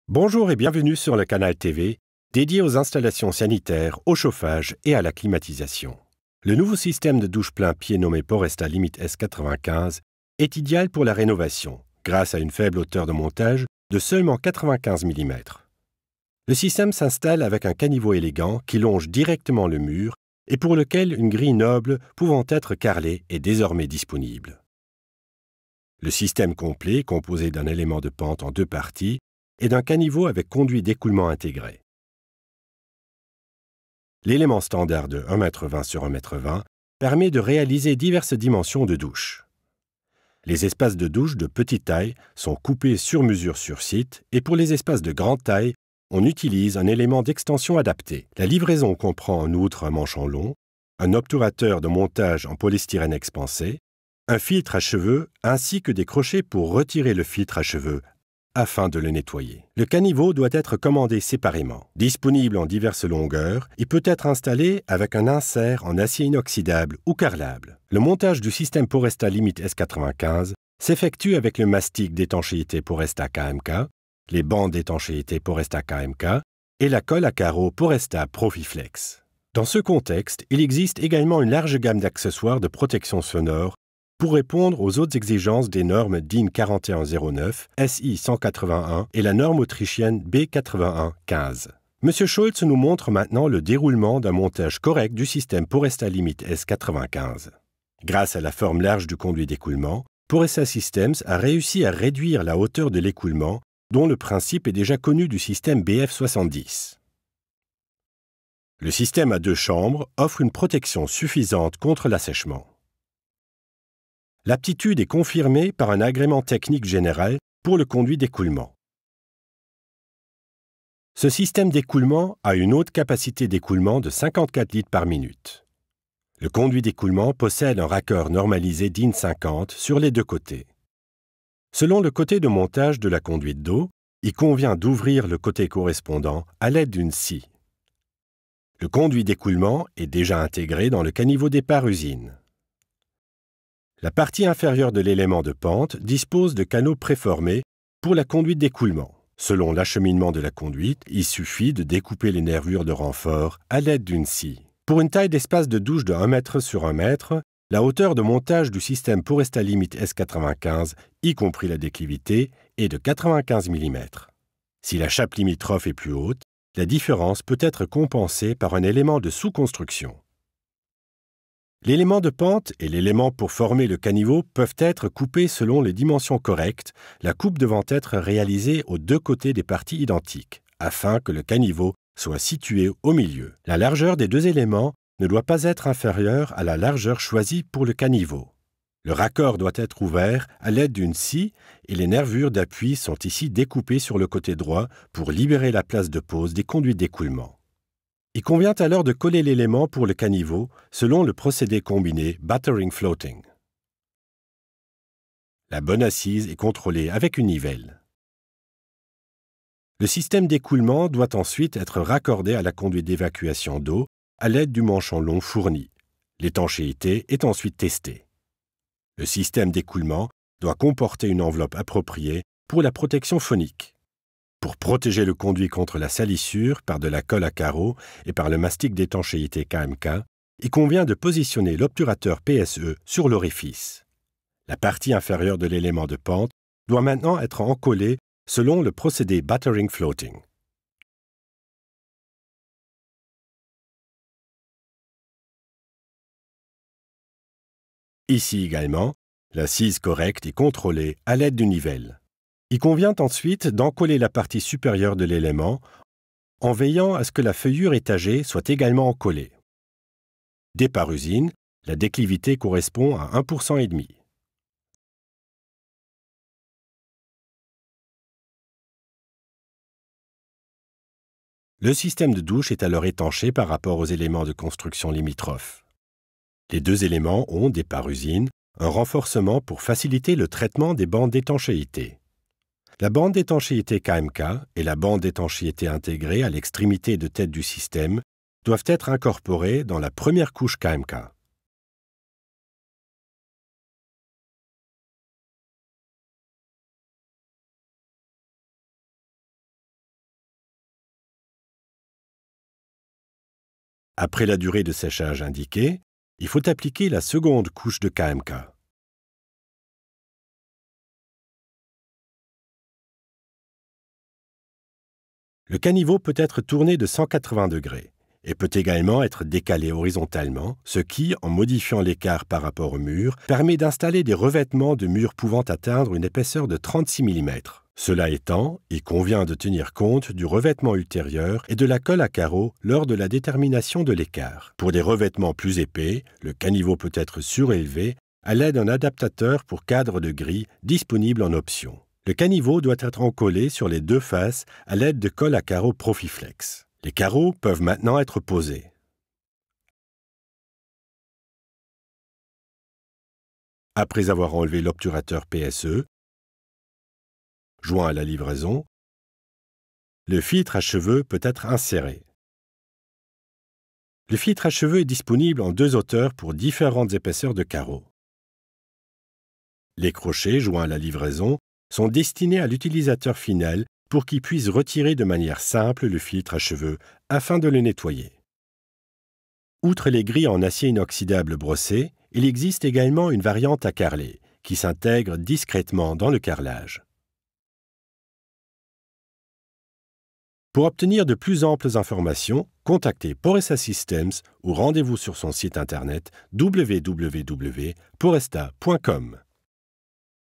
Bonjour et bienvenue sur le canal TV dédié aux installations sanitaires, au chauffage et à la climatisation. Le nouveau système de douche plein pied nommé Poresta Limit S95 est idéal pour la rénovation grâce à une faible hauteur de montage de seulement 95 mm. Le système s'installe avec un caniveau élégant qui longe directement le mur et pour lequel une grille noble pouvant être carrelée est désormais disponible. Le système complet, composé d'un élément de pente en deux parties, et d'un caniveau avec conduit d'écoulement intégré. L'élément standard de 1,20 m sur 1,20 m permet de réaliser diverses dimensions de douche. Les espaces de douche de petite taille sont coupés sur mesure sur site et pour les espaces de grande taille, on utilise un élément d'extension adapté. La livraison comprend en outre un manchon long, un obturateur de montage en polystyrène expansé, un filtre à cheveux ainsi que des crochets pour retirer le filtre à cheveux afin de le nettoyer. Le caniveau doit être commandé séparément. Disponible en diverses longueurs, il peut être installé avec un insert en acier inoxydable ou carrelable. Le montage du système Poresta Limit S95 s'effectue avec le mastic d'étanchéité Poresta KMK, les bandes d'étanchéité Poresta KMK et la colle à carreaux Poresta Profiflex. Dans ce contexte, il existe également une large gamme d'accessoires de protection sonore pour répondre aux autres exigences des normes DIN 4109, SI 181 et la norme autrichienne B8115. M. Scholz nous montre maintenant le déroulement d'un montage correct du système Poresta Limit S95. Grâce à la forme large du conduit d'écoulement, Poresta Systems a réussi à réduire la hauteur de l'écoulement, dont le principe est déjà connu du système BF70. Le système à deux chambres offre une protection suffisante contre l'assèchement. L'aptitude est confirmée par un agrément technique général pour le conduit d'écoulement. Ce système d'écoulement a une haute capacité d'écoulement de 54 litres par minute. Le conduit d'écoulement possède un raccord normalisé DIN 50 sur les deux côtés. Selon le côté de montage de la conduite d'eau, il convient d'ouvrir le côté correspondant à l'aide d'une scie. Le conduit d'écoulement est déjà intégré dans le caniveau départ usine. La partie inférieure de l'élément de pente dispose de canaux préformés pour la conduite d'écoulement. Selon l'acheminement de la conduite, il suffit de découper les nervures de renfort à l'aide d'une scie. Pour une taille d'espace de douche de 1 m sur 1 m, la hauteur de montage du système Poresta Limit S95, y compris la déclivité, est de 95 mm. Si la chape limitrophe est plus haute, la différence peut être compensée par un élément de sous-construction. L'élément de pente et l'élément pour former le caniveau peuvent être coupés selon les dimensions correctes, la coupe devant être réalisée aux deux côtés des parties identiques, afin que le caniveau soit situé au milieu. La largeur des deux éléments ne doit pas être inférieure à la largeur choisie pour le caniveau. Le raccord doit être ouvert à l'aide d'une scie et les nervures d'appui sont ici découpées sur le côté droit pour libérer la place de pose des conduites d'écoulement. Il convient alors de coller l'élément pour le caniveau selon le procédé combiné Battering Floating. La bonne assise est contrôlée avec une nivelle. Le système d'écoulement doit ensuite être raccordé à la conduite d'évacuation d'eau à l'aide du manchon long fourni. L'étanchéité est ensuite testée. Le système d'écoulement doit comporter une enveloppe appropriée pour la protection phonique. Pour protéger le conduit contre la salissure par de la colle à carreaux et par le mastic d'étanchéité KMK, il convient de positionner l'obturateur PSE sur l'orifice. La partie inférieure de l'élément de pente doit maintenant être encollée selon le procédé Battering Floating. Ici également, l'assise correcte est contrôlée à l'aide d'une nivelle. Il convient ensuite d'encoller la partie supérieure de l'élément en veillant à ce que la feuillure étagée soit également encollée. Départ usine, la déclivité correspond à 1,5 %. Le système de douche est alors étanché par rapport aux éléments de construction limitrophes. Les deux éléments ont, départ usine, un renforcement pour faciliter le traitement des bandes d'étanchéité. La bande d'étanchéité KMK et la bande d'étanchéité intégrée à l'extrémité de tête du système doivent être incorporées dans la première couche KMK. Après la durée de séchage indiquée, il faut appliquer la seconde couche de KMK. Le caniveau peut être tourné de 180 degrés et peut également être décalé horizontalement, ce qui, en modifiant l'écart par rapport au mur, permet d'installer des revêtements de murs pouvant atteindre une épaisseur de 36 mm. Cela étant, il convient de tenir compte du revêtement ultérieur et de la colle à carreaux lors de la détermination de l'écart. Pour des revêtements plus épais, le caniveau peut être surélevé à l'aide d'un adaptateur pour cadre de grille disponible en option. Le caniveau doit être encollé sur les deux faces à l'aide de colle à carreaux Profiflex. Les carreaux peuvent maintenant être posés. Après avoir enlevé l'obturateur PSE, joint à la livraison, le filtre à cheveux peut être inséré. Le filtre à cheveux est disponible en deux hauteurs pour différentes épaisseurs de carreaux. Les crochets joints à la livraison sont destinés à l'utilisateur final pour qu'il puisse retirer de manière simple le filtre à cheveux afin de le nettoyer. Outre les grilles en acier inoxydable brossé, il existe également une variante à carreler qui s'intègre discrètement dans le carrelage. Pour obtenir de plus amples informations, contactez Poresta Systems ou rendez-vous sur son site internet www.poresta.com.